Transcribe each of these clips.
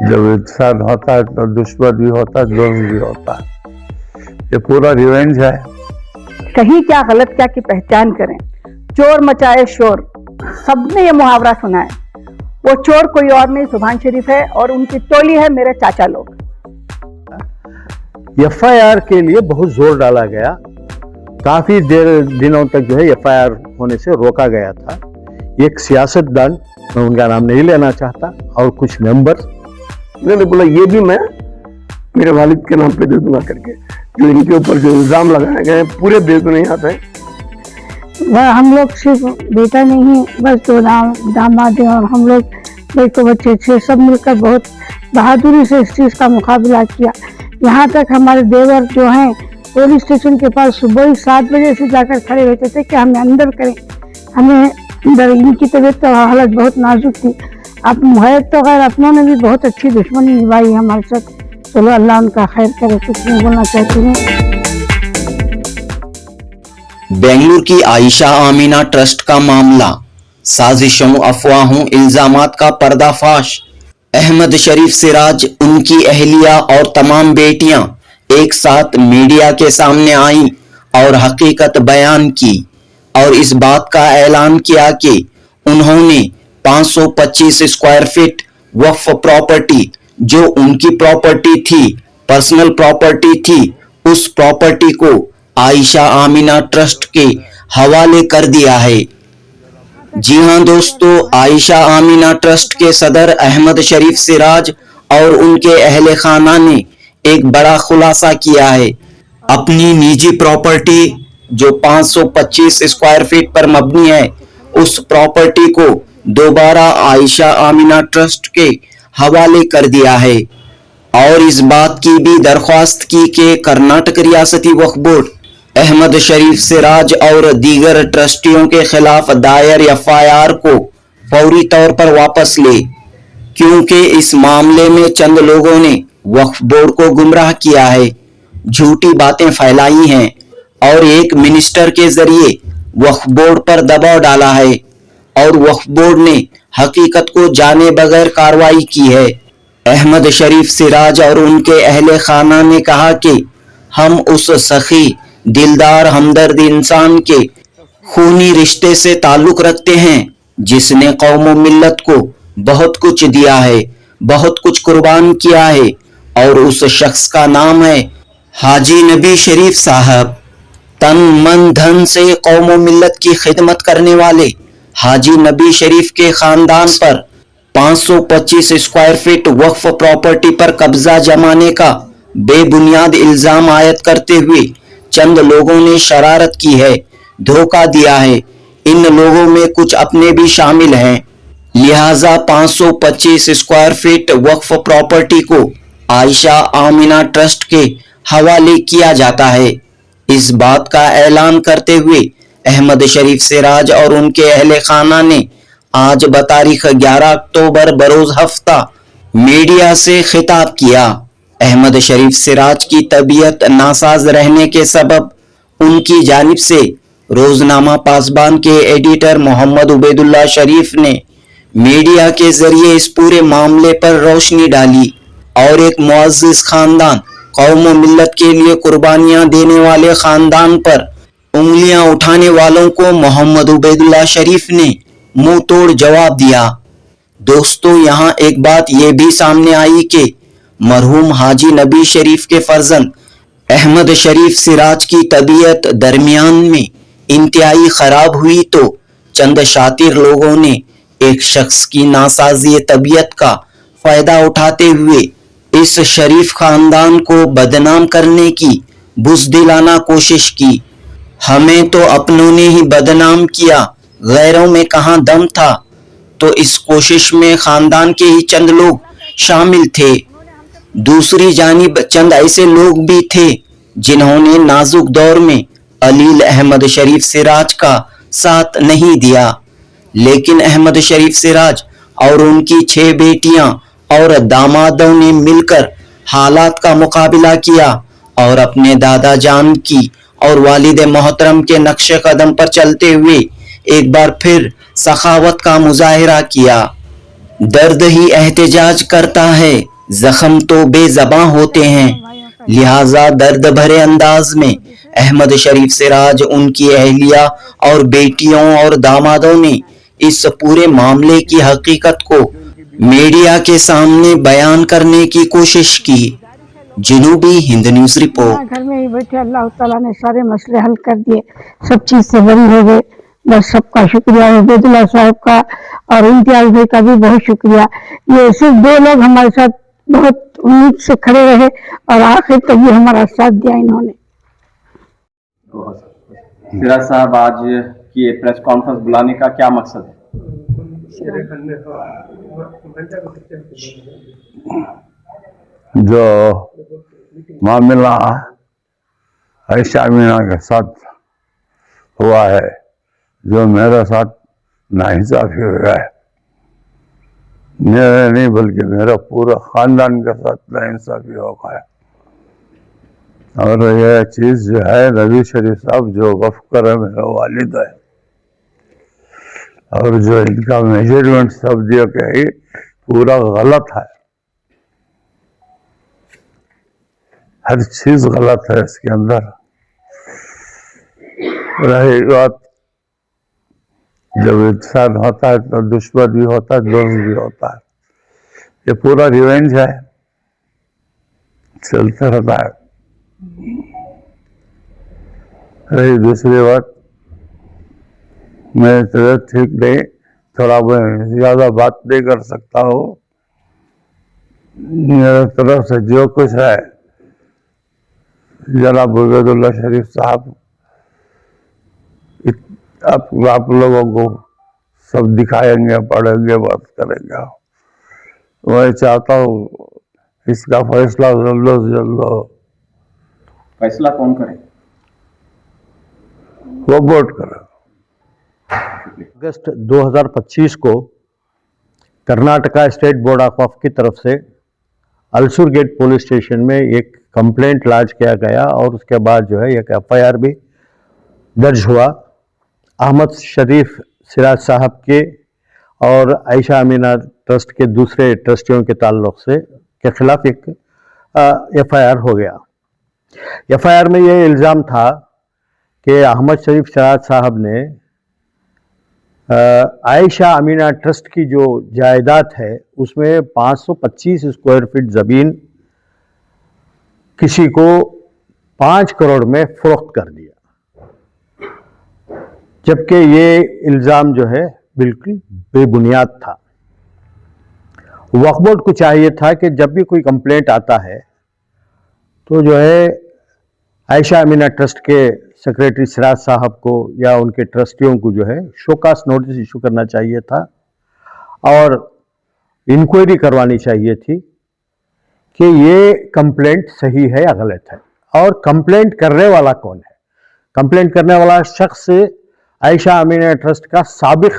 जब इंसान होता है तो दुश्मन भी होता है, दोस्त भी होता है। ये पूरा रिवेंज है। सही क्या गलत क्या की पहचान करें। चोर मचाए शोर, सबने ये मुहावरा सुना है। वो चोर कोई और नहीं, सुभान शरीफ है और उनकी टोली है मेरे चाचा लोग। एफआईआर के लिए बहुत जोर डाला गया, काफी दिनों तक जो है एफआईआर होने से रोका गया था। एक सियासतदान, मैं उनका नाम नहीं लेना चाहता, और कुछ मेंबर मैंने बोला ये भी मैं मेरे वालिद के नाम पे दे दूंगा करके, जो इनके ऊपर जो इल्जाम लगाए गए पूरे बेग नहीं आते हैं। वह हम लोग सिर्फ बेटा नहीं, बस दो दामाद हैं और हम लोग बेटो बच्चे थे, सब मिलकर बहुत बहादुरी से इस चीज का मुकाबला किया। यहाँ तक हमारे देवर जो हैं पुलिस स्टेशन के पास सुबह ही 7 बजे से जाकर खड़े रहते थे कि हमें अंदर करें, हमें अंदर। इनकी तबीयत तो हालत बहुत नाजुक थी। अब है तो खैर अपनों ने भी बहुत अच्छी दुश्मनी निभाई हमारे साथ। चलो अल्लाह उनका खैर करे, कुछ नहीं बोलना चाहती हूँ। बेंगलुरु की आयशा आमीना ट्रस्ट का मामला, साजिशों, अफवाहों, इल्जामात का पर्दाफाश। अहमद शरीफ सिराज, उनकी अहलिया और तमाम बेटियां एक साथ मीडिया के सामने आईं और हकीकत बयान की और इस बात का ऐलान किया कि उन्होंने 525 स्क्वायर फीट वक्फ प्रॉपर्टी, जो उनकी प्रॉपर्टी थी, पर्सनल प्रॉपर्टी थी, उस प्रॉपर्टी को आयशा आमीना ट्रस्ट के हवाले कर दिया है। जी हां दोस्तों, आयशा आमीना ट्रस्ट के सदर अहमद शरीफ सिराज और उनके अहले खाना ने एक बड़ा खुलासा किया है। अपनी निजी प्रॉपर्टी जो 525 स्क्वायर फीट पर मबनी है, उस प्रॉपर्टी को दोबारा आयशा आमीना ट्रस्ट के हवाले कर दिया है और इस बात की भी दरख्वास्त की कि कर्नाटक रियासती वक्फ बोर्ड अहमद शरीफ सिराज और दीगर ट्रस्टियों के खिलाफ दायर एफआईआर को फौरी तौर पर वापस ले, क्योंकि इस मामले में चंद लोगों ने वक्फ बोर्ड को गुमराह किया है, झूठी बातें फैलाई हैं और एक मिनिस्टर के जरिए वक्फ बोर्ड पर दबाव डाला है और वक्फ बोर्ड ने हकीकत को जाने बगैर कार्रवाई की है। अहमद शरीफ सिराज और उनके अहले खाना ने कहा कि हम उस सखी, दिलदार, हमदर्द इंसान के खूनी रिश्ते से ताल्लुक रखते हैं जिसने कौम व मिल्लत को बहुत कुछ दिया है, बहुत कुछ कुर्बान किया है, और उस शख्स का नाम है हाजी नबी शरीफ साहब। तन मन धन से कौम व मिल्लत की खिदमत करने वाले हाजी नबी शरीफ के खानदान पर 525 स्क्वायर फीट वक्फ प्रॉपर्टी पर कब्जा जमाने का बेबुनियाद इल्जाम आयद करते हुए चंद लोगों ने शरारत की है, धोखा दिया है। इन लोगों में कुछ अपने भी शामिल हैं, लिहाजा 525 स्क्वायर फीट वक्फ प्रॉपर्टी को आयशा आमीना ट्रस्ट के हवाले किया जाता है। इस बात का ऐलान करते हुए अहमद शरीफ सिराज और उनके अहले खाना ने आज बतारीख 11 अक्टूबर बरोज हफ्ता मीडिया से खिताब किया। अहमद शरीफ सिराज की तबीयत नासाज रहने के सबब उनकी जानिब से रोजनामा पासबान के एडिटर मोहम्मद उबैदुल्लाह शरीफ ने मीडिया के जरिए इस पूरे मामले पर रोशनी डाली और एक मुअज़्ज़िज़ खानदान, कौम व मिल्लत के लिए कुर्बानियां देने वाले खानदान पर उंगलियां उठाने वालों को मोहम्मद उबैदुल्लाह शरीफ ने मुंह तोड़ जवाब दिया। दोस्तों, यहाँ एक बात यह भी सामने आई कि मरहूम हाजी नबी शरीफ के फर्जंद अहमद शरीफ सिराज की तबीयत दरमियान में इंतहाई खराब हुई तो चंद शातिर लोगों ने एक शख्स की नासाजी तबीयत का फायदा उठाते हुए इस शरीफ खानदान को बदनाम करने की बुज़दिलाना कोशिश की। हमें तो अपनों ने ही बदनाम किया, गैरों में कहाँ दम था। तो इस कोशिश में खानदान के ही चंद लोग शामिल थे। दूसरी जानिब चंद ऐसे लोग भी थे जिन्होंने नाजुक दौर में अलील अहमद शरीफ सिराज का साथ नहीं दिया, लेकिन अहमद शरीफ सिराज और उनकी 6 बेटियां और दामादों ने मिलकर हालात का मुकाबला किया और अपने दादा जान की और वालिद मोहतरम के नक्शे कदम पर चलते हुए एक बार फिर सखावत का मुजाहिरा किया। दर्द ही एहतजाज करता है, जख्म तो बेज़बां होते हैं, लिहाजा दर्द भरे अंदाज में अहमद शरीफ सिराज, उनकी अहलिया और बेटियों और दामादों ने इस पूरे मामले की हकीकत को मीडिया के सामने बयान करने की कोशिश की। जनूबी हिंद न्यूज रिपोर्ट। घर में ही बैठे अल्लाह ताला ने सारे मसले हल कर दिए, सब चीज से बरी हो गए। बस सबका शुक्रिया, उबैदुल्लाह साहब का और इम्तियाज भाई का भी बहुत शुक्रिया। ये सिर्फ दो लोग हमारे साथ बहुत उम्मीद से खड़े रहे और आखिर तक ये हमारा साथ दिया इन्होंने। सिराज साहब, आज की ये प्रेस कॉन्फ्रेंस बुलाने का क्या मकसद है? जो मामला आयशा अमीना के साथ हुआ है, जो मेरे साथ नाइंसाफी हुआ है, मेरे नहीं बल्कि मेरा पूरा खानदान के साथ नाइंसाफी हो गया। और यह चीज़ जो है, नबी शरीफ साहब जो वफ़ करे मेरा वालिद है, और जो इनका मेजरमेंट सब दिया कि ही पूरा गलत है, हर चीज़ गलत है इसके अंदर। रही बात जब इंसान होता है तो दुश्मन भी होता है, दोस्त भी होता है। ये पूरा रिवेंज है, चलते रहता है। रही दूसरी बात, मैं तबीयत ठीक नहीं, थोड़ा मैं ज़्यादा बात नहीं कर सकता हूँ। मेरे तरफ से जो कुछ है, जनाब उबैदुल्लाह शरीफ साहब आप लोगों को सब दिखाएंगे, पढ़ेंगे, बात करेंगे। मैं चाहता हूँ इसका फैसला जल्द से जल्द हो। फैसला कौन करे? वो वोट करे। अगस्त 2025 को कर्नाटका स्टेट बोर्ड ऑफ वक्फ की तरफ से अलसूर गेट पुलिस स्टेशन में एक कंप्लेंट लॉन्च किया गया और उसके बाद जो है एक एफआईआर भी दर्ज हुआ। अहमद शरीफ सिराज साहब के और आयशा अमीना ट्रस्ट के दूसरे ट्रस्टियों के ताल्लुक से के खिलाफ एक एफआईआर हो गया। एफआईआर में ये इल्ज़ाम था कि अहमद शरीफ सिराज साहब ने आयशा अमीना ट्रस्ट की जो जायदाद है उसमें 525 स्क्वायर फीट ज़मीन किसी को 5 करोड़ में फरोख्त कर दिया, जबकि ये इल्ज़ाम जो है बिल्कुल बेबुनियाद था। वक्फ बोर्ड को चाहिए था कि जब भी कोई कंप्लेंट आता है तो जो है आयशा अमीना ट्रस्ट के सेक्रेटरी सिराज साहब को या उनके ट्रस्टियों को जो है शोकास नोटिस इशू करना चाहिए था और इंक्वायरी करवानी चाहिए थी कि ये कंप्लेंट सही है या गलत है और कंप्लेंट करने वाला कौन है। कंप्लेंट करने वाला शख्स आयशा अमीना ट्रस्ट का साबिक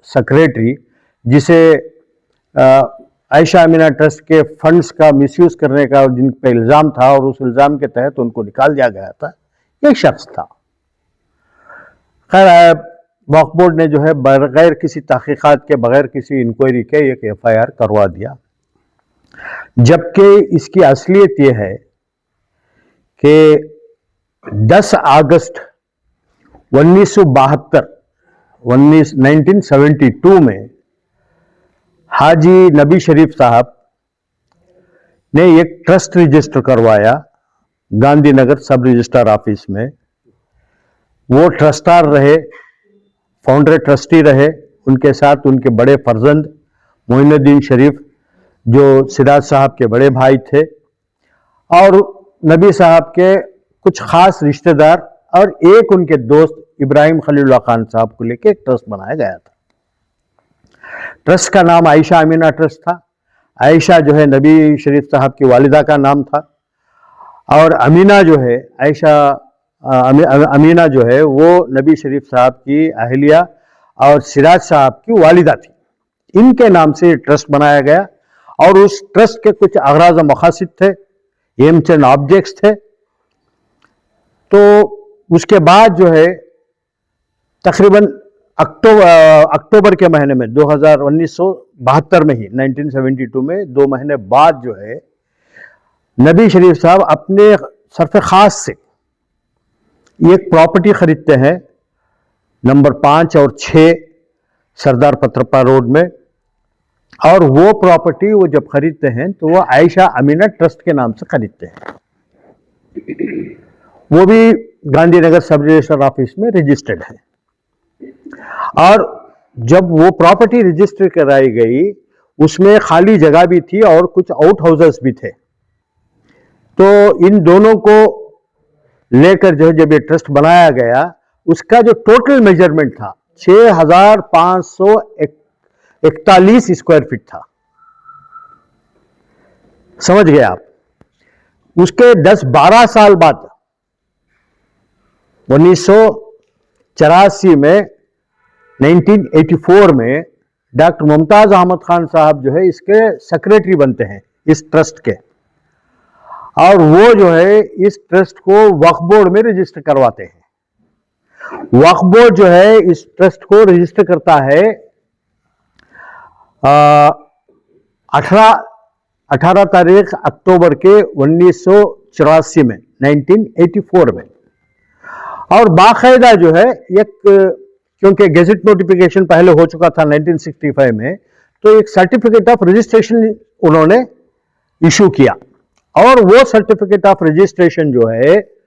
सेक्रेटरी, जिसे आयशा अमीना ट्रस्ट के फंड्स का मिसयूज करने का जिन पे इल्ज़ाम था और उस इल्ज़ाम के तहत उनको निकाल दिया गया था, ये शख्स था। खैर, वक्फ बोर्ड ने जो है बगैर किसी तहकीकात के, बगैर किसी इंक्वायरी के एक एफआईआर करवा दिया, जबकि इसकी असलियत ये है कि 10 अगस्त 1972 में हाजी नबी शरीफ साहब ने एक ट्रस्ट रजिस्टर करवाया गांधीनगर सब रजिस्ट्रार ऑफिस में। वो ट्रस्टार रहे, फाउंडर ट्रस्टी रहे, उनके साथ उनके बड़े फर्जंद मोइनुद्दीन शरीफ जो सिराज साहब के बड़े भाई थे और नबी साहब के कुछ खास रिश्तेदार और एक उनके दोस्त इब्राहिम खलीलुल्लाह खान साहब को लेकर एक ट्रस्ट बनाया गया था। ट्रस्ट का नाम आयशा अमीना ट्रस्ट था। आयशा जो है नबी शरीफ साहब की वालिदा का नाम था और अमीना जो है अमीना जो है वो नबी शरीफ साहब की अहलिया और सिराज साहब की वालिदा थी। इनके नाम से ट्रस्ट बनाया गया और उस ट्रस्ट के कुछ अगराज मकासिद थे, एम्स एंड ऑब्जेक्ट्स थे। तो उसके बाद जो है तकरीबन अक्टूबर के महीने में 1972 में ही 1972 में 2 महीने बाद जो है नबी शरीफ साहब अपने सरफ खास से एक प्रॉपर्टी खरीदते हैं नंबर 5 और 6 सरदार पत्रप्पा रोड में। और वो प्रॉपर्टी वो जब खरीदते हैं तो वो आयशा अमीना ट्रस्ट के नाम से खरीदते हैं। वो भी गांधीनगर सब रजिस्टर ऑफिस में रजिस्टर्ड है। और जब वो प्रॉपर्टी रजिस्टर कराई गई उसमें खाली जगह भी थी और कुछ आउट हाउसेस भी थे। तो इन दोनों को लेकर जो जब ये ट्रस्ट बनाया गया उसका जो टोटल मेजरमेंट था 6541 स्क्वायर फीट था। समझ गए आप। उसके 10-12 साल बाद 1984 में 1984 में डॉक्टर मुमताज अहमद खान साहब जो है इसके सेक्रेटरी बनते हैं इस ट्रस्ट के। और वो जो है इस ट्रस्ट को वक्फ बोर्ड में रजिस्टर करवाते हैं। वक्फ बोर्ड जो है इस ट्रस्ट को रजिस्टर करता है 18 तारीख अक्टूबर के 1984 में 1984 में। और बाकायदा जो है एक, क्योंकि गेजेट नोटिफिकेशन पहले हो चुका था 1965 में, तो एक सर्टिफिकेट ऑफ रजिस्ट्रेशन उन्होंने इशू किया। और वो सर्टिफिकेट ऑफ रजिस्ट्रेशन जो है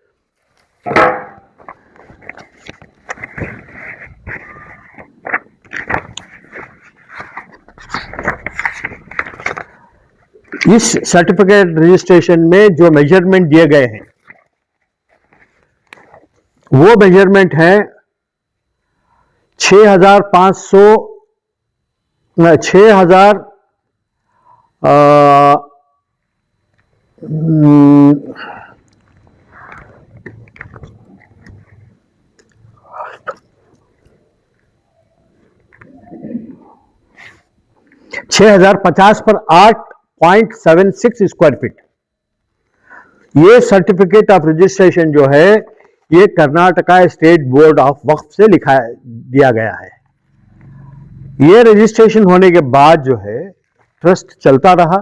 इस सर्टिफिकेट रजिस्ट्रेशन में जो मेजरमेंट दिए गए हैं वो मेजरमेंट है 6050 पर 8.76 स्क्वायर फीट। ये सर्टिफिकेट ऑफ रजिस्ट्रेशन जो है ये कर्नाटका स्टेट बोर्ड ऑफ वक्फ से दिया गया है। ये रजिस्ट्रेशन होने के बाद जो है ट्रस्ट चलता रहा।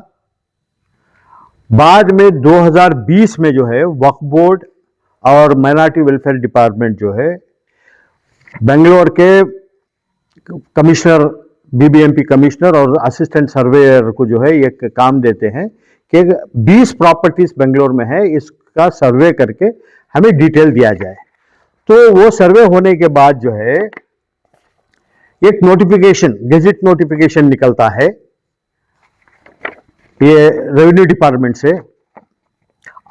बाद में 2020 में जो है वक्फ बोर्ड और माइनॉरिटी वेलफेयर डिपार्टमेंट जो है बेंगलोर के कमिश्नर, बीबीएमपी कमिश्नर और असिस्टेंट सर्वेयर को जो है एक काम देते हैं कि 20 प्रॉपर्टीज बेंगलोर में है, इसका सर्वे करके हमें डिटेल दिया जाए। तो वो सर्वे होने के बाद जो है एक नोटिफिकेशन, गेजेट नोटिफिकेशन निकलता है ये रेवेन्यू डिपार्टमेंट से।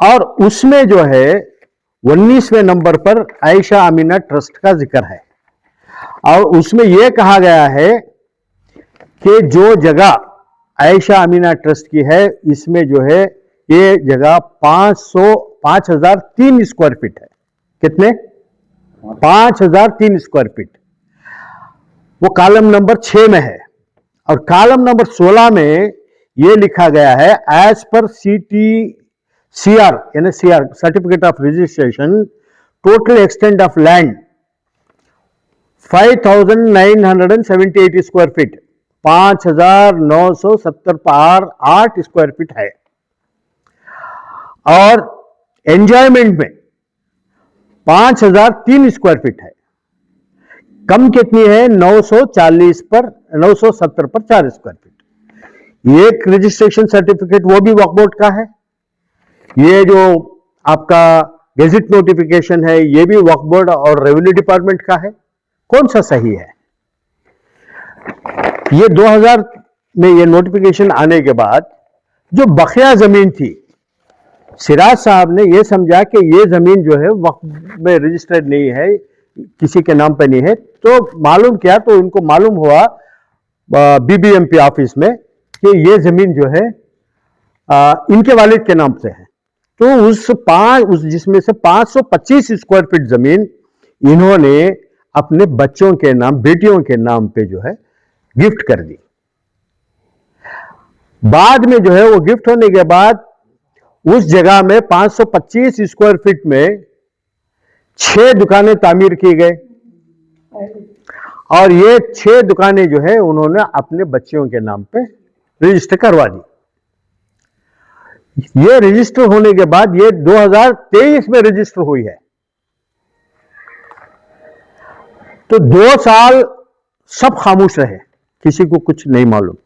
और उसमें जो है 19वें नंबर पर आयशा अमीना ट्रस्ट का जिक्र है। और उसमें यह कहा गया है कि जो जगह आयशा अमीना ट्रस्ट की है इसमें जो है ये जगह 5003 स्क्वायर फीट है। कितने? 5003 स्क्वायर फीट। वो कॉलम नंबर 6 में है। और कॉलम नंबर 16 में ये लिखा गया है एज पर CR यानी CR certificate of registration total extent of land 5978 square feet, 5970.8 square feet है। और एंजॉयमेंट में 5003 स्क्वायर फीट है। कम कितनी है? 970 पर 4 स्क्वायर फीट। एक रजिस्ट्रेशन सर्टिफिकेट वो भी वक्फ बोर्ड का है। ये जो आपका गेजेट नोटिफिकेशन है ये भी वक्फ बोर्ड और रेवेन्यू डिपार्टमेंट का है। कौन सा सही है? ये 2000 में ये नोटिफिकेशन आने के बाद जो बकिया जमीन थी, सिराज साहब ने ये समझा कि ये जमीन जो है वक्फ में रजिस्टर्ड नहीं है, किसी के नाम पे नहीं है। तो मालूम किया तो उनको मालूम हुआ बीबीएमपी ऑफिस में कि ये जमीन जो है इनके वालिद के नाम से है। तो उस जिसमें से 525 स्क्वायर फीट जमीन इन्होंने अपने बच्चों के नाम, बेटियों के नाम पे जो है गिफ्ट कर दी। बाद में जो है वो गिफ्ट होने के बाद उस जगह में 525 स्क्वायर फीट में 6 दुकानें तामीर की गई। और ये 6 दुकानें जो है उन्होंने अपने बच्चों के नाम पे रजिस्टर करवा दी। ये रजिस्टर होने के बाद ये 2023 में रजिस्टर हुई है, तो 2 साल सब खामोश रहे, किसी को कुछ नहीं मालूम।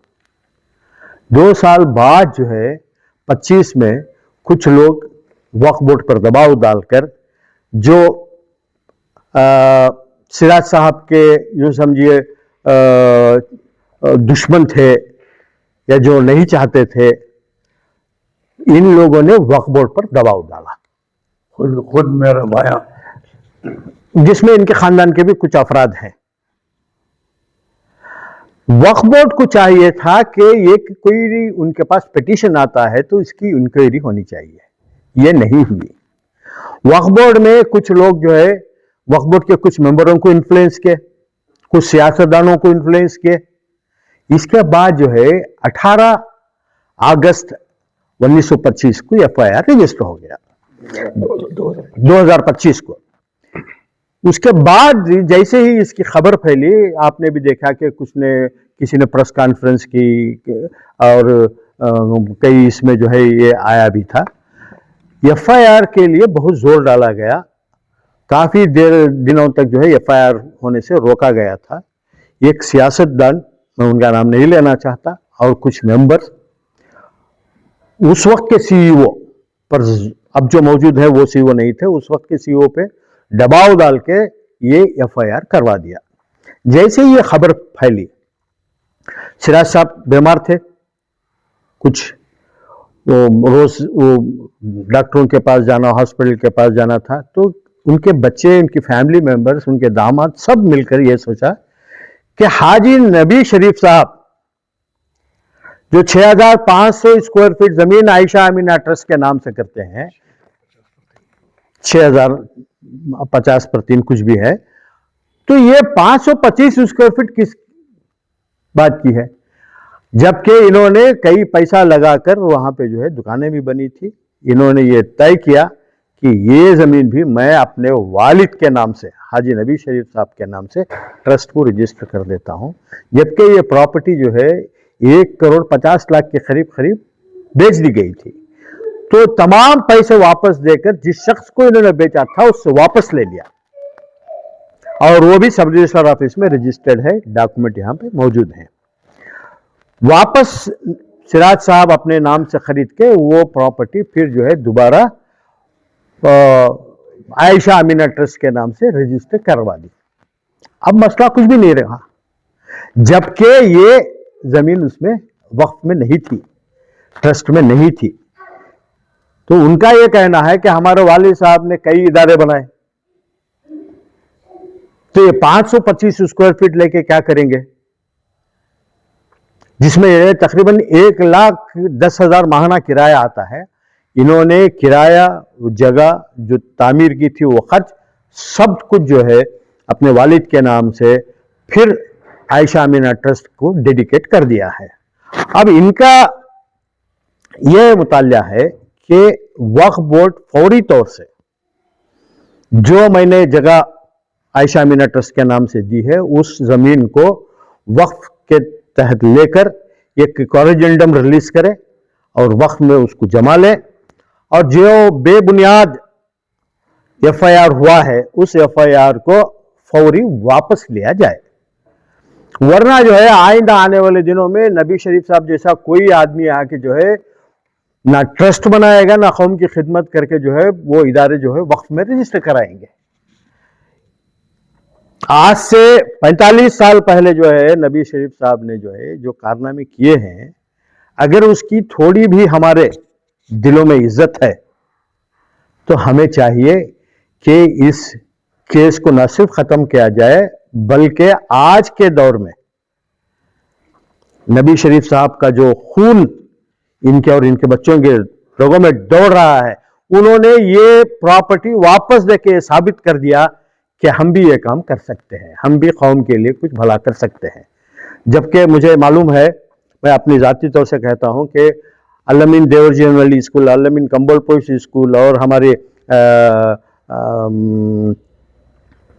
2 साल बाद जो है 25 में कुछ लोग वक्फ बोर्ड पर दबाव डालकर, जो सिराज साहब के यूं समझिए दुश्मन थे या जो नहीं चाहते थे, इन लोगों ने वक्फ बोर्ड पर दबाव डाला, खुद मेरा भाया, जिसमें इनके खानदान के भी कुछ अफराद हैं। वक्फ बोर्ड को चाहिए था कि ये कोई उनके पास पिटीशन आता है तो इसकी इंक्वायरी होनी चाहिए, ये नहीं हुई। वक्फ बोर्ड में कुछ लोग जो है वक्फ बोर्ड के कुछ मेंबरों को इन्फ्लुएंस किए, कुछ सियासतदानों को इन्फ्लुएंस किए। इसके बाद जो है 18 अगस्त 1925 को एफआईआर रजिस्टर हो गया 2025 को। उसके बाद जैसे ही इसकी खबर फैली, आपने भी देखा कि किसी ने प्रेस कॉन्फ्रेंस की और कई इसमें जो है ये आया भी था। एफआईआर के लिए बहुत जोर डाला गया, काफी दिनों तक जो है एफआईआर होने से रोका गया था। एक सियासतदान, मैं उनका नाम नहीं लेना चाहता, और कुछ मेंबर उस वक्त के सीईओ पर, अब जो मौजूद है वो सीईओ नहीं थे, उस वक्त के सीईओ पे दबाव डाल के ये एफआईआर करवा दिया। जैसे ये खबर फैली, सिराज साहब बीमार थे, कुछ रोज डॉक्टरों के पास जाना, हॉस्पिटल के पास जाना था, तो उनके बच्चे, उनकी फैमिली मेंबर्स, उनके दामाद सब मिलकर ये सोचा कि हाजी नबी शरीफ साहब जो 6500 स्क्वायर फीट जमीन आयशा अमीना ट्रस्ट के नाम से करते हैं, 6050/3 कुछ भी है, तो ये 525 स्क्वायर फीट किस बात की है, जबकि इन्होंने कई पैसा लगाकर वहां पे जो है दुकानें भी बनी थी। इन्होंने ये तय किया कि ये जमीन भी मैं अपने वालिद के नाम से, हाजी नबी शरीफ साहब के नाम से ट्रस्ट को रजिस्टर कर देता हूं, जबकि ये प्रॉपर्टी जो है 1,50,00,000 के करीब बेच दी गई थी। तो तमाम पैसे वापस देकर जिस शख्स को इन्होंने बेचा था उससे वापस ले लिया, और वो भी सब रजिस्ट्रार ऑफिस में रजिस्टर्ड है, डॉक्यूमेंट यहां पे मौजूद हैं। वापस सिराज साहब अपने नाम से खरीद के वो प्रॉपर्टी फिर जो है दोबारा आयशा अमीना ट्रस्ट के नाम से रजिस्टर करवा दी। अब मसला कुछ भी नहीं रहा, जबकि ये जमीन उसमें वक्फ में नहीं थी, ट्रस्ट में नहीं थी। तो उनका यह कहना है कि हमारे वालिद साहब ने कई इदारे बनाए, तो ये 525 स्क्वायर फीट लेके क्या करेंगे, जिसमें तकरीबन 1,10,000 माहाना किराया आता है। इन्होंने किराया, जगह जो तामीर की थी, वो खर्च सब कुछ जो है अपने वालिद के नाम से फिर आयशा अमीना ट्रस्ट को डेडिकेट कर दिया है। अब इनका यह मुताल्ला है कि वक्फ बोर्ड फौरी तौर से जो मैंने जगह आयशा अमीना ट्रस्ट के नाम से दी है, उस जमीन को वक्फ के तहत लेकर एक कॉरिजेंडम रिलीज करे और वक्फ में उसको जमा ले, और जो बेबुनियाद एफआईआर हुआ है उस एफआईआर को फौरी वापस लिया जाए। वरना जो है आइंदा आने वाले दिनों में नबी शरीफ साहब जैसा कोई आदमी आके जो है ना ट्रस्ट बनाएगा, ना कौम की खिदमत करके जो है वो इदारे जो है वक्फ में रजिस्टर कराएंगे। आज से 45 साल पहले जो है नबी शरीफ साहब ने जो है जो कारनामे किए हैं, अगर उसकी थोड़ी भी हमारे दिलों में इज्जत है तो हमें चाहिए कि इस केस को न सिर्फ खत्म किया जाए, बल्कि आज के दौर में नबी शरीफ साहब का जो खून इनके और इनके बच्चों के लोगों में दौड़ रहा है, उन्होंने ये प्रॉपर्टी वापस देके साबित कर दिया कि हम भी ये काम कर सकते हैं, हम भी कौम के लिए कुछ भला कर सकते हैं। जबकि मुझे मालूम है, मैं अपनी ज़ाती तौर से कहता हूं कि अल-अमीन देवर जनरल स्कूल, अल-अमीन कंबोलपोश स्कूल और हमारे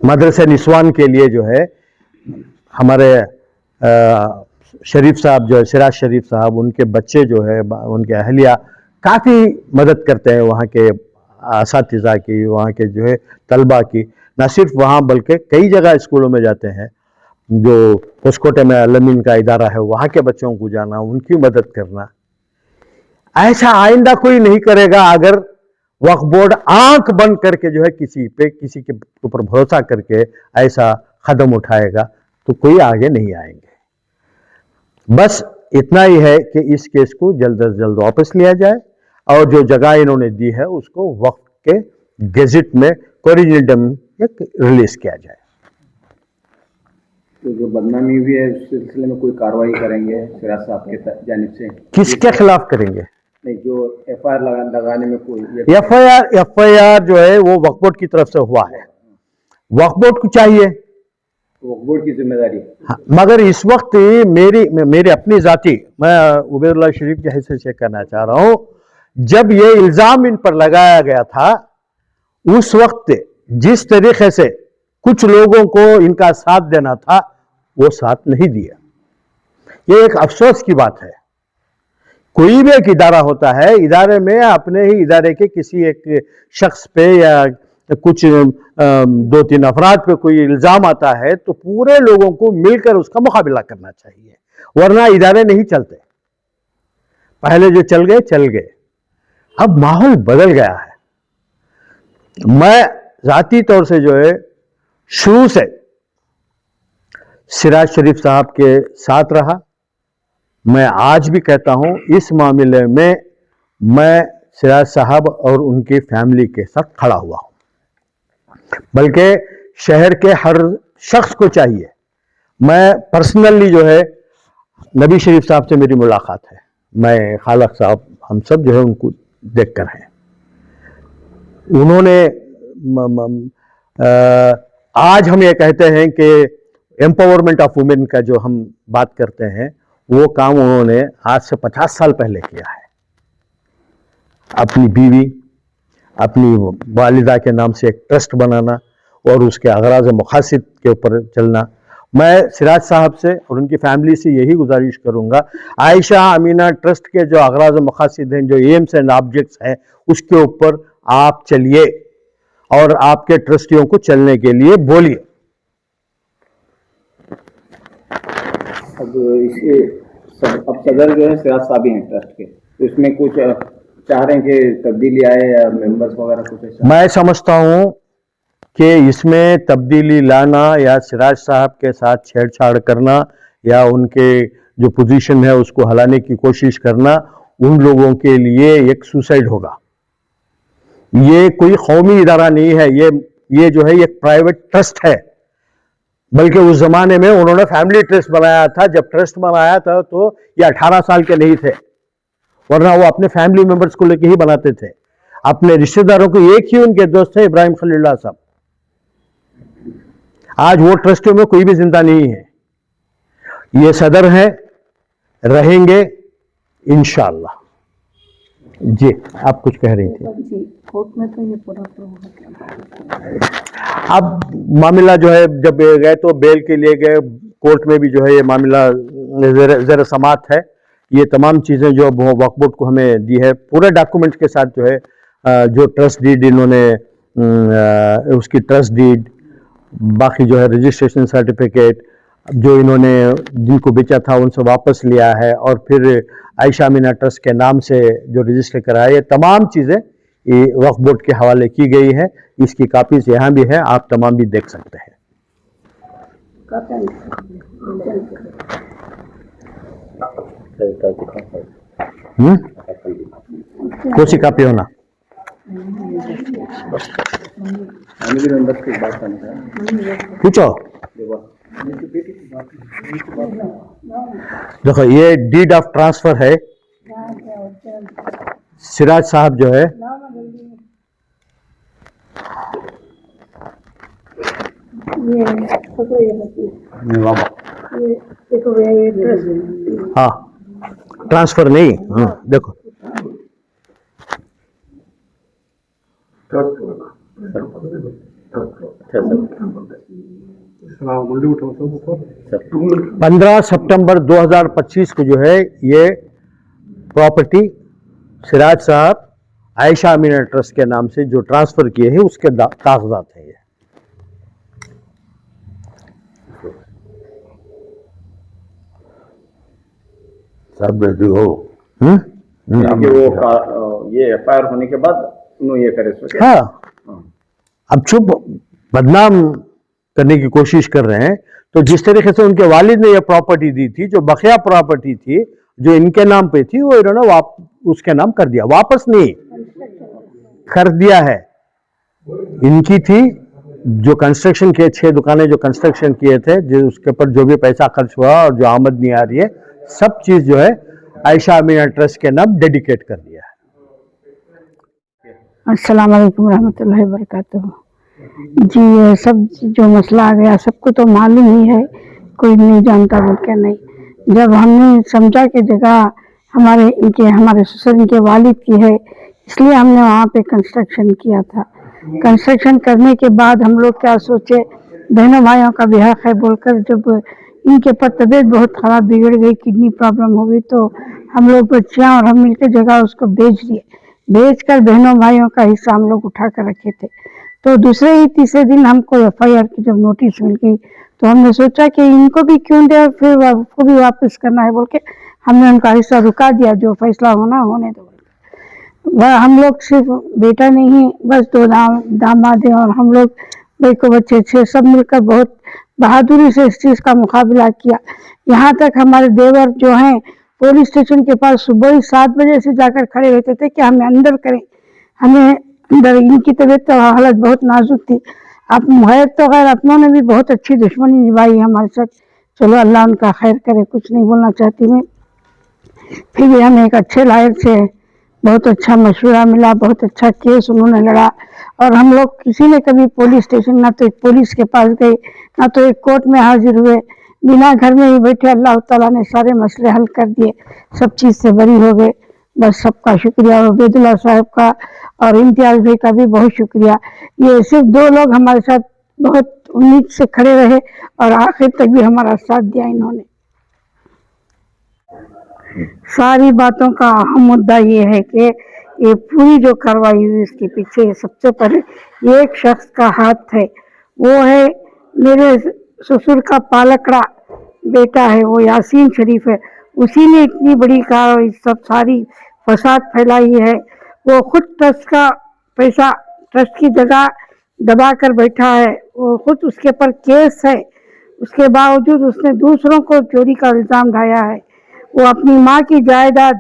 मदरसे निस्वान के लिए जो है हमारे शरीफ साहब जो है, सिराज शरीफ साहब, उनके बच्चे जो है, उनके अहलिया काफ़ी मदद करते हैं वहाँ के असातिज़ा की, वहाँ के जो है तलबा की। न सिर्फ वहाँ बल्कि कई जगह स्कूलों में जाते हैं। जो होसकोटे में अलमीन का इदारा है, वहाँ के बच्चों को जाना, उनकी मदद करना। ऐसा आइंदा कोई नहीं करेगा अगर वक्फ बोर्ड आंख बंद करके जो है किसी के ऊपर भरोसा करके ऐसा कदम उठाएगा तो कोई आगे नहीं आएंगे। बस इतना ही है कि इस केस को जल्द से जल्द वापस लिया जाए और जो जगह इन्होंने दी है उसको वक्फ के गेजेट में कोरिजिनडम रिलीज किया जाए। तो जो बदनामी हुई है उस सिलसिले में कोई कार्रवाई करेंगे सिराज साहब के जानिब से? किसके खिलाफ करेंगे? नहीं, जो एफआईआर लगाने में कोई एफआईआर जो है वो वक्फ बोर्ड की तरफ से हुआ है, वक्फ बोर्ड को चाहिए, वक्फ बोर्ड की जिम्मेदारी। हाँ, मगर इस वक्त मेरी अपनी जाति, मैं उबैदुल्लाह शरीफ की हैसियत से कहना चाह रहा हूं, जब ये इल्जाम इन पर लगाया गया था उस वक्त जिस तरीके से कुछ लोगों को इनका साथ देना था वो साथ नहीं दिया। ये एक अफसोस की बात है। कोई भी एक इदारा होता है, इदारे में अपने ही इदारे के किसी एक शख्स पे या कुछ 2-3 अफराद पे कोई इल्जाम आता है तो पूरे लोगों को मिलकर उसका मुकाबला करना चाहिए, वरना इदारे नहीं चलते। पहले जो चल गए, अब माहौल बदल गया है। मैं जाती तौर से जो है शुरू से सिराज शरीफ साहब के साथ रहा। मैं आज भी कहता हूं इस मामले में मैं सिराज साहब और उनकी फैमिली के साथ खड़ा हुआ हूं, बल्कि शहर के हर शख्स को चाहिए। मैं पर्सनली जो है नबी शरीफ साहब से मेरी मुलाकात है, मैं खालक साहब, हम सब जो है उनको देखकर हैं। उन्होंने आज हम ये कहते हैं कि एम्पावरमेंट ऑफ वुमेन का जो हम बात करते हैं वो काम उन्होंने आज से 50 साल पहले किया है। अपनी बीवी, अपनी वालिदा के नाम से एक ट्रस्ट बनाना और उसके अगराज मकासद के ऊपर चलना। मैं सिराज साहब से और उनकी फैमिली से यही गुजारिश करूंगा, आयशा अमीना ट्रस्ट के जो अगराज मकासद हैं, जो एम्स एंड ऑब्जेक्ट्स हैं, उसके ऊपर आप चलिए और आपके ट्रस्टियों को चलने के लिए बोलिए। अब सदर जो है सिराज साहब ही हैं ट्रस्ट के, तो इसमें कुछ चाह रहे हैं कि तब्दीली आए या मेंबर्स वगैरह कुछ ऐसा? मैं समझता हूं कि इसमें तब्दीली लाना या सिराज साहब के साथ छेड़छाड़ करना या उनके जो पोजीशन है उसको हलाने की कोशिश करना उन लोगों के लिए एक सुसाइड होगा। ये कोई कौमी इदारा नहीं है, ये जो है एक प्राइवेट ट्रस्ट है। बल्कि उस जमाने में उन्होंने फैमिली ट्रस्ट बनाया था। जब ट्रस्ट बनाया था तो ये 18 साल के नहीं थे, वरना वो अपने फैमिली मेंबर्स को लेके ही बनाते थे। अपने रिश्तेदारों को, एक ही उनके दोस्त थे इब्राहिम खलीलुल्लाह साहब। आज वो ट्रस्टियों में कोई भी जिंदा नहीं है। ये सदर हैं, रहेंगे इंशाअल्लाह। जी, आप कुछ कह रही थी? जी, कोर्ट में तो ये पूरा अब मामला जो है जब गए तो बेल के लिए गए, कोर्ट में भी जो है ये मामला ज़रा समात है। ये तमाम चीज़ें जो वक्फ बोर्ड को हमें दी है पूरे डॉक्यूमेंट के साथ, जो है जो ट्रस्ट डीड इन्होंने उसकी ट्रस्ट डीड, बाकी जो है रजिस्ट्रेशन सर्टिफिकेट जो इन्होंने जिनको बेचा था उनसे वापस लिया है, और फिर आयशा अमीना ट्रस्ट के नाम से जो रजिस्टर कराया, ये तमाम चीज़ें ये वक्फ बोर्ड के हवाले की गई है। इसकी कापीज यहाँ भी है, आप तमाम भी देख सकते हैं। कौन सी कापी होना? पूछो। देखो, ये डीड ऑफ ट्रांसफर है। सिराज साहब जो है हाँ, ट्रांसफर नहीं, देखो 15 सितंबर 2025 को जो है ये प्रॉपर्टी सिराज साहब आयशा अमीना ट्रस्ट के नाम से जो ट्रांसफर किए हैं उसके कागजात हैं ये। सब देखो कि वो ये एफआईआर होने के बाद उन्होंने ये करे सोचे। हाँ, अब चुप बदनाम करने की कोशिश कर रहे हैं। तो जिस तरीके से उनके वालिद ने ये प्रॉपर्टी दी थी, जो बकिया प्रॉपर्टी थी जो इनके नाम पे थी, वो इन्होंने उसके नाम कर दिया, वापस नहीं कर दिया है। इनकी थी जो कंस्ट्रक्शन किए, 6 दुकानें जो कंस्ट्रक्शन किए थे, जो उसके ऊपर जो भी पैसा खर्च हुआ और जो आमदनी आ रही है, सब चीज जो है आयशा अमीना ट्रस्ट के नाम डेडिकेट कर दिया है। अस्सलाम वालेकुम रहमतुल्लाहि वबरकातुहू। जी ये सब जो मसला आ गया सबको तो मालूम ही है, कोई नहीं जानता बोल के नहीं। जब हमने समझा कि जगह हमारे ससुर इनके वालिद की है, इसलिए हमने वहाँ पे कंस्ट्रक्शन किया था। कंस्ट्रक्शन करने के बाद हम लोग क्या सोचे, बहनों भाइयों का भी हक है बोलकर, जब इनके पर तबीयत बहुत ख़राब बिगड़ गई, किडनी प्रॉब्लम हो गई, तो हम लोग बच्चियाँ और हम मिलकर जगह उसको बेच दिए। बेचकर बहनों भाइयों का हिस्सा हम लोग उठा कर रखे थे। तो दूसरे ही तीसरे दिन हमको एफआईआर की जब नोटिस मिल गई, तो हमने सोचा कि इनको भी क्यों दे, फिर उसको भी वापस करना है बोल के हमने उनका हिस्सा रुका दिया, जो फैसला होना होने दो। वह हम लोग सिर्फ बेटा नहीं, बस 2 दामाद हैं और हम लोग भाई को बच्चे 6 सब मिलकर बहुत बहादुरी से इस चीज़ का मुकाबला किया। यहाँ तक हमारे देवर जो हैं पुलिस स्टेशन के पास सुबह ही 7 बजे से जाकर खड़े रहते थे कि हमें अंदर करें, हमें अंदर। इनकी तबीयत तो हालत बहुत नाजुक थी। अब खैर तो खैर अपनों ने भी बहुत अच्छी दुश्मनी निभाई हमारे साथ, चलो अल्लाह उनका खैर करे, कुछ नहीं बोलना चाहती मैं। फिर भी हमें एक अच्छे लायक से बहुत अच्छा मशवरा मिला, बहुत अच्छा केस उन्होंने लड़ा। और हम लोग किसी ने कभी पुलिस स्टेशन ना तो एक पुलिस के पास गए, ना तो एक कोर्ट में हाजिर हुए, बिना घर में ही बैठे अल्लाह ताला ने सारे मसले हल कर दिए, सब चीज़ से बरी हो गए। बस सबका शुक्रिया, और उबैदुल्लाह साहब का और इम्तियाज़ भाई का भी बहुत शुक्रिया। ये सिर्फ 2 लोग हमारे साथ बहुत उम्मीद से खड़े रहे और आखिर तक भी हमारा साथ दिया इन्होंने। सारी बातों का अहम मुद्दा ये है कि ये पूरी जो कार्रवाई हुई इसके पीछे सबसे पहले एक शख्स का हाथ है, वो है मेरे ससुर का पालकड़ा बेटा है, वो यासीन शरीफ है। उसी ने इतनी बड़ी कार्रवाई, सब सारी फसाद फैलाई है। वो खुद ट्रस्ट का पैसा, ट्रस्ट की जगह दबा कर बैठा है, वो खुद उसके पर केस है, उसके बावजूद उसने दूसरों को चोरी का इल्ज़ाम ढाया है। वो अपनी माँ की जायदाद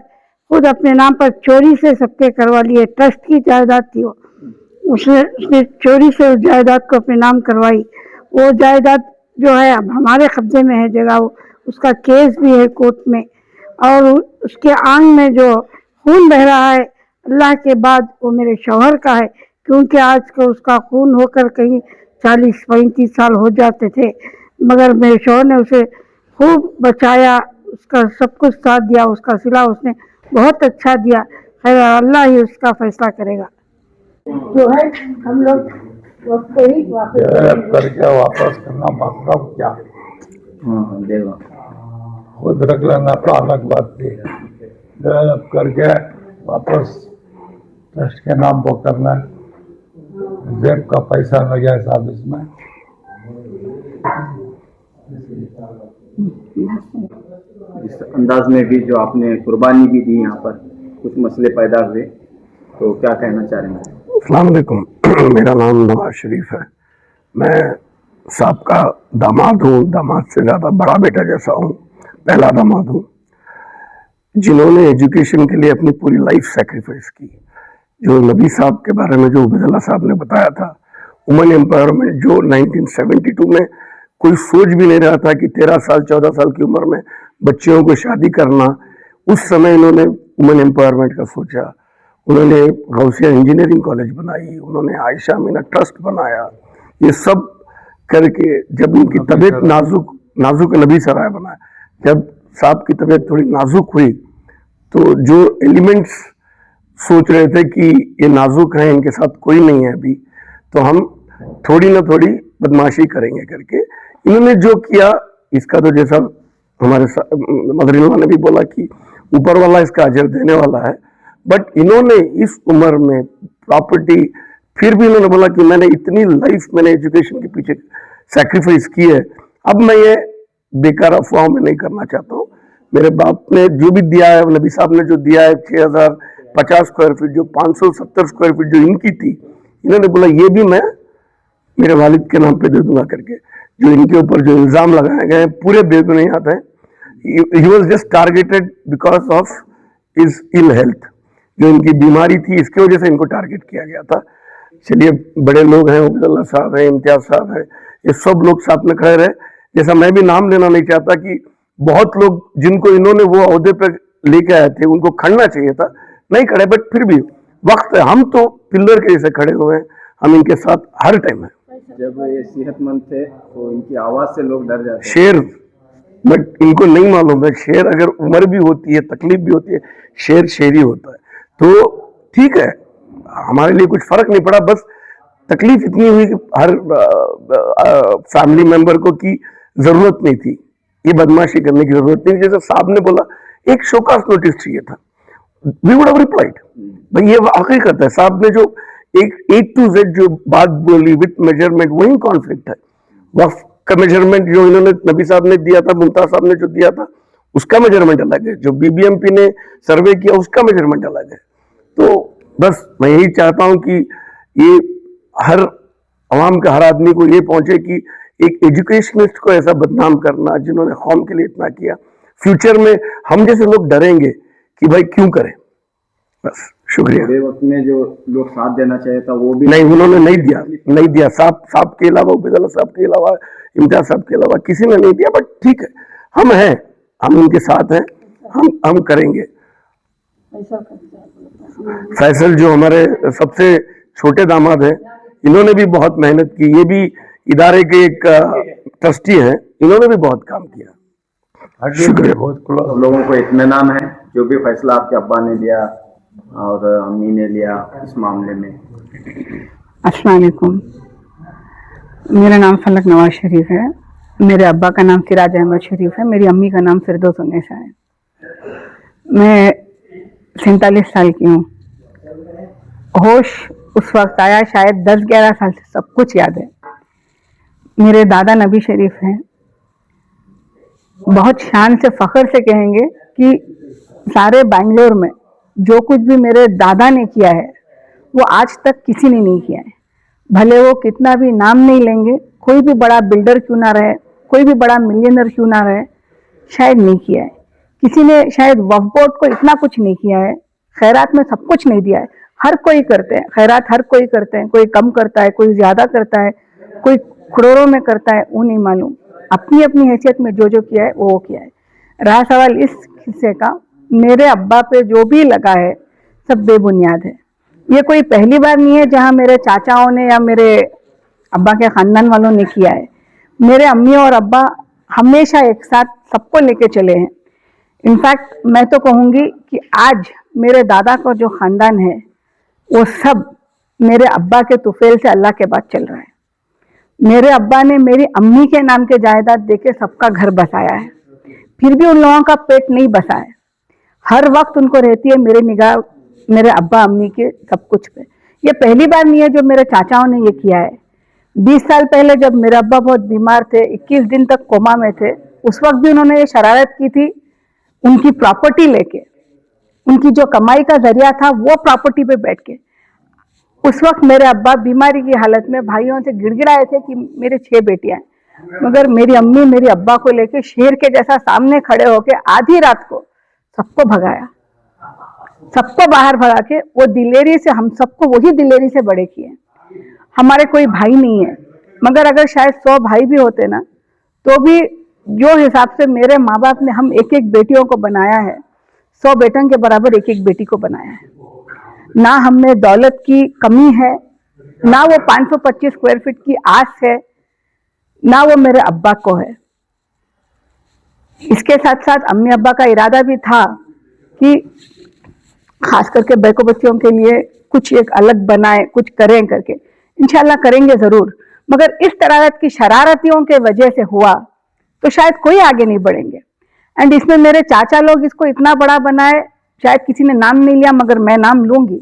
खुद अपने नाम पर चोरी से सबके करवा लिए, ट्रस्ट की जायदाद थी वो, उसने चोरी से उस जायदाद को अपने नाम करवाई। वो जायदाद जो है अब हमारे कब्जे में है जगह, वो उसका केस भी है कोर्ट में, और उसके आंग में जो खून बह रहा है अल्लाह के बाद वो मेरे शौहर का है, क्योंकि आज को उसका खून होकर कहीं 40-35 साल हो जाते थे, मगर मेरे शौहर ने उसे खूब बचाया, उसका सब कुछ साथ दिया, उसका सिला उसने बहुत अच्छा दिया। खैर अल्लाह ही उसका फैसला करेगा। जो है हम लोग करके वापस करना मतलब क्या, खुद रख लेना तो अलग बात थी, डेवलप करके वापस ट्रस्ट के नाम पर करना, जेब का पैसा लगा साहब इसमें। इस अंदाज में भी जो आपने कुर्बानी भी दी, यहाँ पर कुछ मसले पैदा हुए, तो क्या कहना चाह रहे हैं? अस्सलाम वालेकुम, मेरा नाम नवाज शरीफ है। मैं साहब का दामाद हूँ, दामाद से ज़्यादा बड़ा बेटा जैसा हूँ, पहला दामाद हूँ, जिन्होंने एजुकेशन के लिए अपनी पूरी लाइफ सेक्रीफाइस की। जो नबी साहब के बारे में जो उबैदुल्लाह साहब ने बताया था, वुमेन एम्पावरमेंट जो 1972 में कोई सोच भी नहीं रहा था कि 13 साल 14 साल की उम्र में बच्चियों को शादी करना, उस समय इन्होंने वुमेन एम्पावरमेंट का सोचा। उन्होंने गौसिया इंजीनियरिंग कॉलेज बनाई, उन्होंने आयशा अमीना ट्रस्ट बनाया। ये सब करके जब इनकी तबीयत नाजुक नबी सराय बनाया, जब साहब की तबीयत थोड़ी नाजुक हुई तो जो एलिमेंट्स सोच रहे थे कि ये नाजुक हैं, इनके साथ कोई नहीं है अभी, तो हम थोड़ी ना थोड़ी बदमाशी करेंगे करके इन्होंने जो किया इसका तो जैसा हमारे मदर इन लॉ ने भी बोला कि ऊपर वाला इसका अजर देने वाला है, बट इन्होंने इस उम्र में प्रॉपर्टी, फिर भी इन्होंने बोला कि मैंने इतनी लाइफ मैंने एजुकेशन के पीछे सैक्रिफाइस की है, अब मैं ये बेकार अफवाहों में नहीं करना चाहता हूँ। मेरे बाप ने जो भी दिया है, नबी साहब ने जो दिया है 6050 स्क्वायर फीट, जो 570 स्क्वायर फीट जो इनकी थी, इन्होंने बोला ये भी मैं मेरे वालिद के नाम पे दे दूंगा करके। जो इनके ऊपर जो इल्जाम लगाए गए हैं पूरे बेबुनियाद हैं। He was just targeted because of his ill health, जो इनकी बीमारी थी इसकी वजह से इनको टारगेट किया गया था। चलिए, बड़े लोग हैं, उबैदुल्लाह साहब हैं, इम्तियाज साहब हैं, ये सब लोग साथ में खड़े रहे। जैसा मैं भी नाम लेना नहीं चाहता कि बहुत लोग जिनको इन्होंने वो ओहदे पे लेके आए थे उनको खड़ना चाहिए था, नहीं खड़े, बट फिर भी वक्त है, हम तो पिल्लर के जैसे खड़े हुए हैं, हम इनके साथ हर टाइम है। जब ये सेहतमंद थे तो इनकी आवाज से लोग डर जाते हैं। शेर, बट इनको नहीं मालूम है, शेर अगर उम्र भी होती है, तकलीफ भी होती है, शेर शेर ही होता है। तो ठीक है, हमारे लिए कुछ फर्क नहीं पड़ा, बस तकलीफ इतनी हुई कि हर फैमिली मेंबर को की जरूरत नहीं थी, ये बदमाशी करने की जरूरत नहीं। जैसे साहब ने बोला एक शोकास नोटिस चाहिए था, वी वुड हैव रिप्लाइड। भाई ये हकीकत है, साहब ने जो एक A to Z जो बात बोली विथ मेजरमेंट, वही कॉन्फ्लिक्ट है। वक्फ का मेजरमेंट जो इन्होंने नबी साहब ने दिया था, मुमताज साहब ने जो दिया था, उसका मेजरमेंट अलग है, जो BBMP ने सर्वे किया उसका मेजरमेंट अलग है। तो बस मैं यही चाहता हूं कि ये हर आवाम के, हर आदमी को ये पहुंचे कि एक एजुकेशनिस्ट को ऐसा बदनाम करना, जिन्होंने कौम के लिए इतना किया, फ्यूचर में हम जैसे लोग डरेंगे कि भाई क्यों करें। बस शुक्रिया। वक्त में जो लोग साथ देना चाहिए था वो भी नहीं, उन्होंने नहीं दिया। साहब के अलावा, उबैदुल्लाह साहब के अलावा, इम्तियाज साहब के अलावा किसी ने नहीं दिया, बट ठीक है, हम हैं, हम उनके साथ हैं, हम करेंगे। फैसल जो हमारे सबसे छोटे दामाद हैं, इन्होंने भी बहुत मेहनत की, ये भी इदारे के एक ट्रस्टी हैं, इन्होंने भी बहुत काम किया। शुक्रिया। बहुत क्लोज सब लोगों को इत्मीनान है जो भी फैसला आपके अब्बा ने लिया और अम्मी ने लिया इस मामले में। अस्सलाम वालेकुम, मेरा नाम फलक नवाज शरीफ है, मेरे अब्बा का नाम सिराज अहमद शरीफ है, मेरी अम्मी का नाम फिरदौस उन्नेसा है। मैं 47 साल की हूँ। होश उस वक्त आया शायद 10-11 साल से सब कुछ याद है। मेरे दादा नबी शरीफ हैं, बहुत शान से फख्र से कहेंगे कि सारे बैंगलोर में जो कुछ भी मेरे दादा ने किया है वो आज तक किसी ने नहीं किया है। भले वो कितना भी नाम नहीं लेंगे, कोई भी बड़ा बिल्डर क्यों ना रहे, कोई भी बड़ा मिलियनर क्यों ना रहे, शायद नहीं किया है। किसी ने शायद वक्फ बोर्ड को इतना कुछ नहीं किया है, खैरात में सब कुछ नहीं दिया है। हर कोई करते हैं खैरात, हर कोई करते हैं, कोई कम करता है, कोई ज्यादा करता है, कोई करोड़ों में करता है, वो नहीं मालूम। अपनी अपनी हैसियत में जो जो किया है वो किया है। रहा सवाल इस हिस्से का, मेरे अब्बा पे जो भी लगा है सब बेबुनियाद है। ये कोई पहली बार नहीं है जहां मेरे चाचाओं ने या मेरे अब्बा के खानदान वालों ने किया है। मेरे अम्मी और अब्बा हमेशा एक साथ सबको लेके चले हैं। इनफैक्ट मैं तो कहूँगी कि आज मेरे दादा का जो खानदान है वो सब मेरे अब्बा के तुफेल से अल्लाह के बाद चल रहा है। मेरे अब्बा ने मेरी अम्मी के नाम के जायदाद देके सबका घर बसाया है, फिर भी उन लोगों का पेट नहीं बसा है। हर वक्त उनको रहती है मेरी निगाह मेरे अब्बा अम्मी के सब कुछ पे। ये पहली बार नहीं है जो मेरे चाचाओं ने ये किया है। 20 साल पहले जब मेरे अब्बा बहुत बीमार थे, 21 दिन तक कोमा में थे, उस वक्त भी उन्होंने ये शरारत की थी। उनकी प्रॉपर्टी लेके, उनकी जो कमाई का जरिया था वो प्रॉपर्टी पे बैठ के, उस वक्त मेरे अब्बा बीमारी की हालत में भाइयों से गिड़गिड़ाए थे कि मेरे 6 बेटियां हैं, मगर मेरी अम्मी मेरी अब्बा को लेके शेर के जैसा सामने खड़े होके आधी रात को सबको भगाया, सबको बाहर भगा के वो दिलेरी से, हम सबको वही दिलेरी से बड़े किए। हमारे कोई भाई नहीं है, मगर अगर शायद 100 भाई भी होते ना, तो भी जो हिसाब से मेरे माँ बाप ने हम एक एक बेटियों को बनाया है, 100 बेटों के बराबर एक एक बेटी को बनाया है। ना हमें दौलत की कमी है, ना वो 525 स्क्वायर फीट की आस है, ना वो मेरे अब्बा को है। इसके साथ साथ अम्मी अब्बा का इरादा भी था कि खास करके बैको बच्चियों के लिए कुछ एक अलग बनाए, कुछ करें करके। इंशाल्लाह करेंगे जरूर, मगर इस तरह की शरारतियों के वजह से हुआ तो शायद कोई आगे नहीं बढ़ेंगे। एंड इसमें मेरे चाचा लोग इसको इतना बड़ा बनाए, शायद किसी ने नाम नहीं लिया मगर मैं नाम लूंगी,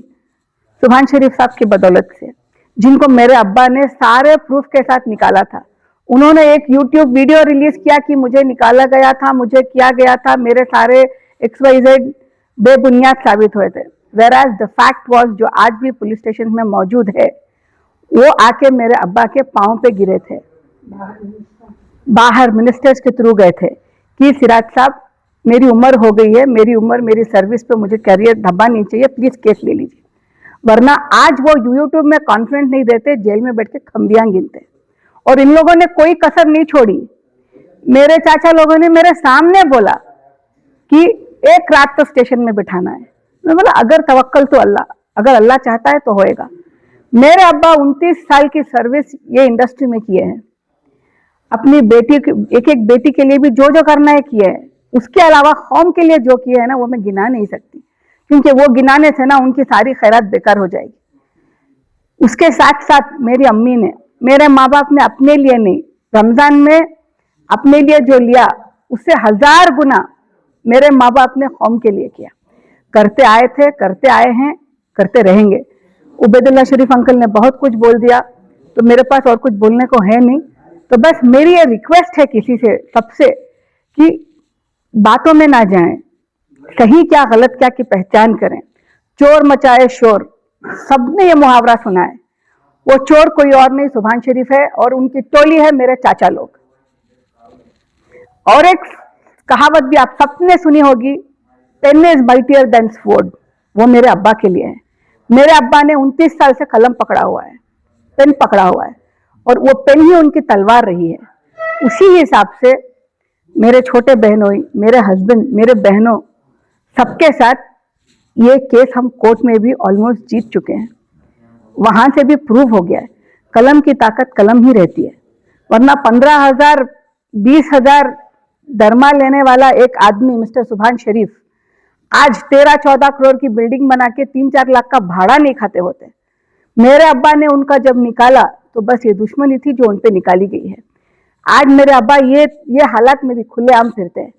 सुभान शरीफ साहब की बदौलत से, जिनको मेरे अब्बा ने सारे प्रूफ के साथ निकाला था। उन्होंने एक यूट्यूब वीडियो रिलीज किया कि मुझे निकाला गया था, मुझे किया गया था, मेरे सारे XYZ बेबुनियाद साबित हुए थे। वेराज द फैक्ट वाज, जो आज भी पुलिस स्टेशन में मौजूद है, वो आके मेरे अब्बा के पांव पे गिरे थे, बाहर मिनिस्टर्स के थ्रू गए थे कि सिराज साहब मेरी उम्र हो गई है, मेरी उम्र मेरी सर्विस पे मुझे करियर धब्बा नहीं चाहिए, प्लीज केस ले लीजिए। वरना आज वो यूट्यूब में कॉन्फ्रेंस नहीं देते, जेल में बैठ के खंबियां गिनते। और इन लोगों ने कोई कसर नहीं छोड़ी। मेरे चाचा लोगों ने मेरे सामने बोला कि एक रात तो स्टेशन में बिठाना है। मैं बोला अगर तवक्कल तो अल्लाह, अगर अल्लाह चाहता है तो होएगा। मेरे अब्बा 29 साल की सर्विस ये इंडस्ट्री में किए हैं, अपनी बेटी, एक एक बेटी के लिए भी जो जो करना है किए है। उसके अलावा कौम के लिए जो किए है ना, वो मैं गिना नहीं सकती, क्योंकि वो गिनाने से ना उनकी सारी खैरात बेकार हो जाएगी। उसके साथ साथ मेरी अम्मी ने, मेरे माँ बाप ने अपने लिए नहीं, रमजान में अपने लिए जो लिया उससे 1000 गुना मेरे माँ बाप ने कौम के लिए किया। करते आए थे, करते आए हैं, करते रहेंगे। उबैदुल्ला शरीफ अंकल ने बहुत कुछ बोल दिया, तो मेरे पास और कुछ बोलने को है नहीं। तो बस मेरी ये रिक्वेस्ट है किसी से, सबसे, कि बातों में ना जाएं, सही क्या गलत क्या की पहचान करें। चोर मचाए शोर, सबने ये मुहावरा सुना है। वो चोर कोई और नहीं, सुभान शरीफ है, और उनकी टोली है मेरे चाचा लोग। और एक कहावत भी आप सबने सुनी होगी, pen is mightier than sword, वो मेरे अब्बा के लिए है। मेरे अब्बा ने 29 साल से कलम पकड़ा हुआ है, पेन पकड़ा हुआ है, और वो पेन ही उनकी तलवार रही है। उसी हिसाब से मेरे छोटे बहनों, मेरे हस्बैंड, मेरे बहनों, सबके साथ ये केस हम कोर्ट में भी ऑलमोस्ट जीत चुके हैं। वहां से भी प्रूव हो गया है, कलम की ताकत कलम ही रहती है। वरना 15,000 20,000 दरमा लेने वाला एक आदमी मिस्टर सुभान शरीफ आज 13-14 करोड़ की बिल्डिंग बना के 3-4 लाख का भाड़ा नहीं खाते होते। मेरे अब्बा ने उनका जब निकाला तो बस ये दुश्मनी थी जो उन पे निकाली गई है। आज मेरे अब्बा ये हालात में भी खुलेआम फिरते हैं।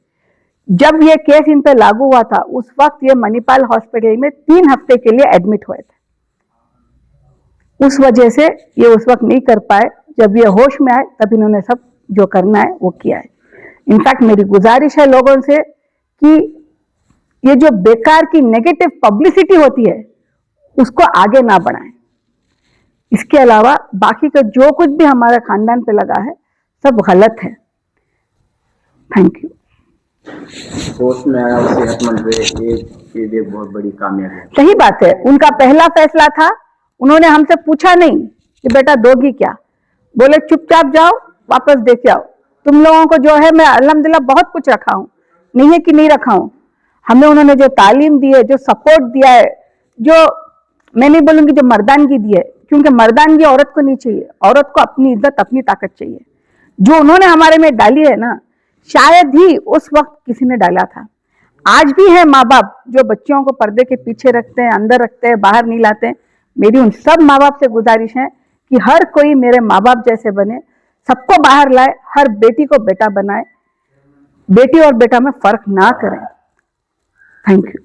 जब ये केस इन पे लागू हुआ था उस वक्त ये मणिपाल हॉस्पिटल में 3 हफ्ते के लिए एडमिट हुए थे। उस वजह से ये उस वक्त नहीं कर पाए। जब ये होश में आए तब इन्होंने सब जो करना है वो किया है। इनफैक्ट मेरी गुजारिश है लोगों से कि ये जो बेकार की नेगेटिव पब्लिसिटी होती है उसको आगे ना बढ़ाएं। इसके अलावा बाकी का जो कुछ भी हमारे खानदान पे लगा है सब गलत है। Thank you. होश में आया और सेहतमंद रहे, ये बहुत बड़ी कामयाबी है। सही बात है, उनका पहला फैसला था, उन्होंने हमसे पूछा नहीं कि बेटा दोगी क्या, बोले चुपचाप जाओ वापस देके आओ। तुम लोगों को जो है मैं अल्हम्दुलिल्लाह बहुत कुछ रखा हूं, नहीं है कि नहीं रखा हूं। हमें उन्होंने जो तालीम दी है, जो सपोर्ट दिया है, जो मैं नहीं बोलूंगी जो मर्दानगी दी है, क्योंकि मर्दानगी औरत को नहीं चाहिए, औरत को अपनी इज्जत अपनी ताकत चाहिए। जो उन्होंने हमारे में डाली है ना, शायद ही उस वक्त किसी ने डाला था। आज भी है माँ बाप जो बच्चियों को पर्दे के पीछे रखते हैं, अंदर रखते हैं, बाहर नहीं लाते। मेरी उन सब माँ बाप से गुजारिश है कि हर कोई मेरे माँ बाप जैसे बने, सबको बाहर लाए, हर बेटी को बेटा बनाए, बेटी और बेटा में फर्क ना करें। Thank you.